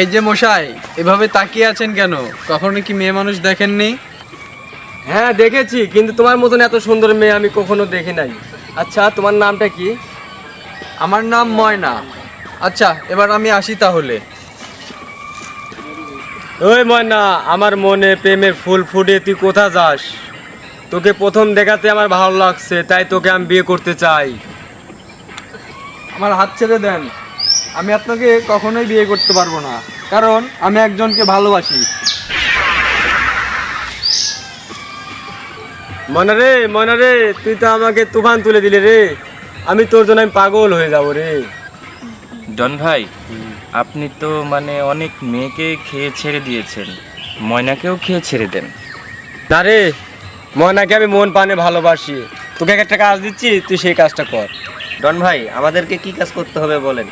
এই যে মশাই, এভাবে তাকিয়ে আছেন কেন? কখনো কি মেয়ে মানুষ দেখেননি? হ্যাঁ দেখেছি, কিন্তু তোমার মতন এত সুন্দর মেয়ে আমি কখনো দেখি নাই। আচ্ছা, তোমার নামটা কি? আমার নাম ময়না। আচ্ছা, এবার আমি আসি তাহলে। ওই ময়না, আমার মনে প্রেমের ফুল ফুটে, তুই কোথা যাস? তোকে প্রথম দেখাতে আমার ভালো লাগছে, তাই তোকে আমি বিয়ে করতে চাই। আমার হাত ছেড়ে দেন। আমি আপনাকে কখনোই বিয়ে করতে পারবো না, কারণ আমি একজনকে ভালোবাসি। ময়না রে, ময়না রে, তুই তো আমাকে তুফান তুলে দিলে রে। আমি তোর জন্য আমি পাগল হয়ে যাবো রে। ডন ভাই, আপনি তো মানে অনেক মেয়েকে খেয়ে ছেড়ে দিয়েছেন, ময়নাকেও খেয়ে ছেড়ে দেন। না রে, ময়নাকে আমি মন প্রাণে ভালোবাসি। তোকে একটা কাজ দিচ্ছি, তুই সেই কাজটা কর। ডন ভাই, আমাদেরকে কি কাজ করতে হবে বলেন?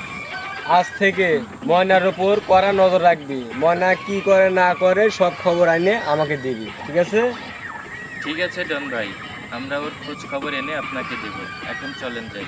আজ থেকে ময়নার উপর কড়া নজর রাখবি। ময়না কি করে না করে সব খবর আইনে আমাকে দিবি, ঠিক আছে? ঠিক আছে ডন ভাই, আমরা ওর খোঁজ খবর এনে আপনাকে দেব। এখন চলেন যাই।